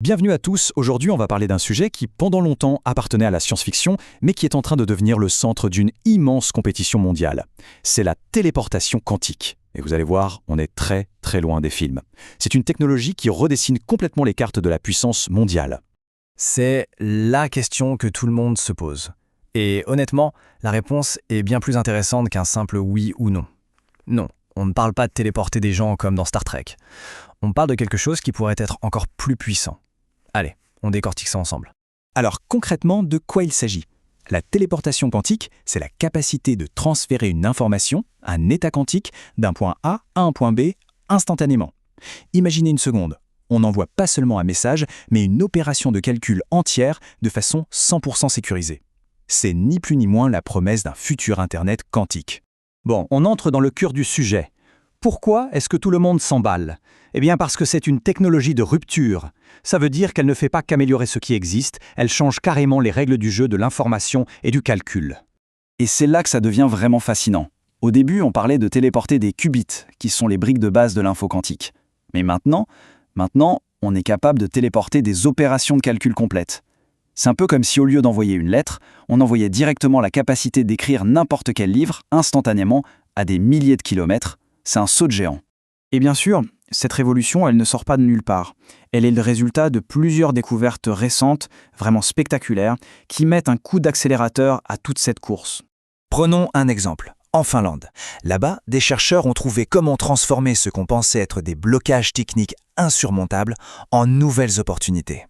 Bienvenue à tous, aujourd'hui on va parler d'un sujet qui pendant longtemps appartenait à la science-fiction, mais qui est en train de devenir le centre d'une immense compétition mondiale. C'est la téléportation quantique. Et vous allez voir, on est très très loin des films. C'est une technologie qui redessine complètement les cartes de la puissance mondiale. C'est la question que tout le monde se pose. Et honnêtement, la réponse est bien plus intéressante qu'un simple oui ou non. Non, on ne parle pas de téléporter des gens comme dans Star Trek. On parle de quelque chose qui pourrait être encore plus puissant. Allez, on décortique ça ensemble. Alors concrètement, de quoi il s'agit ? La téléportation quantique, c'est la capacité de transférer une information, un état quantique, d'un point A à un point B instantanément. Imaginez une seconde, on n'envoie pas seulement un message, mais une opération de calcul entière de façon 100% sécurisée. C'est ni plus ni moins la promesse d'un futur Internet quantique. Bon, on entre dans le cœur du sujet. Pourquoi est-ce que tout le monde s'emballe ? Eh bien parce que c'est une technologie de rupture. Ça veut dire qu'elle ne fait pas qu'améliorer ce qui existe, elle change carrément les règles du jeu de l'information et du calcul. Et c'est là que ça devient vraiment fascinant. Au début, on parlait de téléporter des qubits, qui sont les briques de base de l'info quantique. Mais maintenant, on est capable de téléporter des opérations de calcul complètes. C'est un peu comme si au lieu d'envoyer une lettre, on envoyait directement la capacité d'écrire n'importe quel livre instantanément à des milliers de kilomètres. C'est un saut de géant. Et bien sûr, cette révolution, elle ne sort pas de nulle part. Elle est le résultat de plusieurs découvertes récentes, vraiment spectaculaires, qui mettent un coup d'accélérateur à toute cette course. Prenons un exemple. En Finlande. Là-bas, des chercheurs ont trouvé comment transformer ce qu'on pensait être des blocages techniques insurmontables en nouvelles opportunités.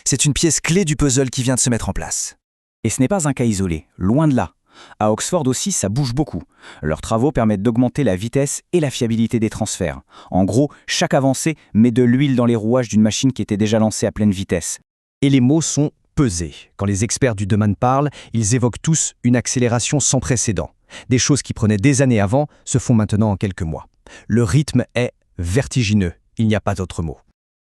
C'est une pièce clé du puzzle qui vient de se mettre en place. Et ce n'est pas un cas isolé, loin de là. À Oxford aussi, ça bouge beaucoup. Leurs travaux permettent d'augmenter la vitesse et la fiabilité des transferts. En gros, chaque avancée met de l'huile dans les rouages d'une machine qui était déjà lancée à pleine vitesse. Et les mots sont pesés. Quand les experts du domaine parlent, ils évoquent tous une accélération sans précédent. Des choses qui prenaient des années avant se font maintenant en quelques mois. Le rythme est vertigineux, il n'y a pas d'autre mot.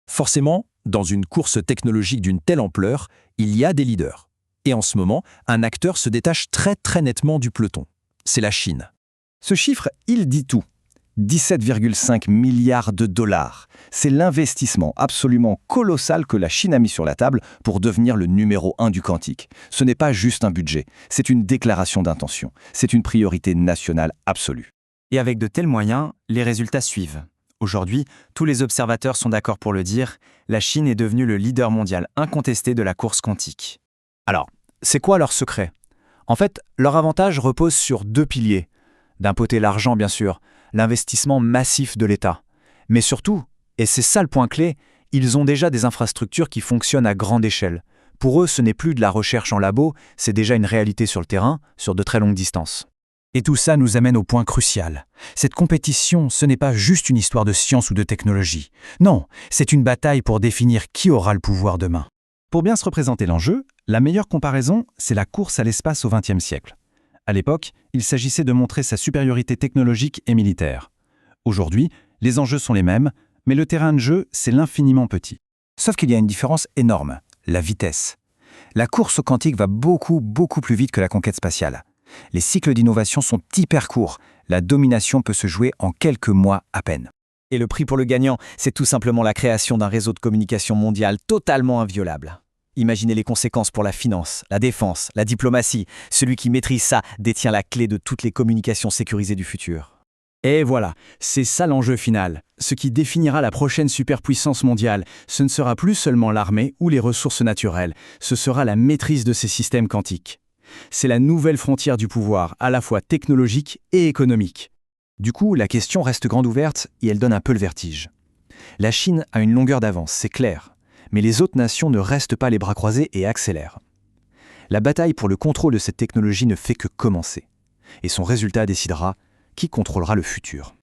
Forcément, dans une course technologique d'une telle ampleur, il y a des leaders. Et en ce moment, un acteur se détache très très nettement du peloton. C'est la Chine. Ce chiffre, il dit tout. 17,5 milliards de dollars. C'est l'investissement absolument colossal que la Chine a mis sur la table pour devenir le numéro 1 du quantique. Ce n'est pas juste un budget, c'est une déclaration d'intention. C'est une priorité nationale absolue. Et avec de tels moyens, les résultats suivent. Aujourd'hui, tous les observateurs sont d'accord pour le dire, la Chine est devenue le leader mondial incontesté de la course quantique. Alors, c'est quoi leur secret ? En fait, leur avantage repose sur deux piliers. D'un côté, l'argent, bien sûr, l'investissement massif de l'État. Mais surtout, et c'est ça le point clé, ils ont déjà des infrastructures qui fonctionnent à grande échelle. Pour eux, ce n'est plus de la recherche en labo, c'est déjà une réalité sur le terrain, sur de très longues distances. Et tout ça nous amène au point crucial. Cette compétition, ce n'est pas juste une histoire de science ou de technologie. Non, c'est une bataille pour définir qui aura le pouvoir demain. Pour bien se représenter l'enjeu, la meilleure comparaison, c'est la course à l'espace au XXe siècle. À l'époque, il s'agissait de montrer sa supériorité technologique et militaire. Aujourd'hui, les enjeux sont les mêmes, mais le terrain de jeu, c'est l'infiniment petit. Sauf qu'il y a une différence énorme, la vitesse. La course au quantique va beaucoup plus vite que la conquête spatiale. Les cycles d'innovation sont hyper courts. La domination peut se jouer en quelques mois à peine. Et le prix pour le gagnant, c'est tout simplement la création d'un réseau de communication mondial totalement inviolable. Imaginez les conséquences pour la finance, la défense, la diplomatie. Celui qui maîtrise ça détient la clé de toutes les communications sécurisées du futur. Et voilà, c'est ça l'enjeu final. Ce qui définira la prochaine superpuissance mondiale, ce ne sera plus seulement l'armée ou les ressources naturelles, ce sera la maîtrise de ces systèmes quantiques. C'est la nouvelle frontière du pouvoir, à la fois technologique et économique. Du coup, la question reste grande ouverte et elle donne un peu le vertige. La Chine a une longueur d'avance, c'est clair. Mais les autres nations ne restent pas les bras croisés et accélèrent. La bataille pour le contrôle de cette technologie ne fait que commencer. Et son résultat décidera qui contrôlera le futur.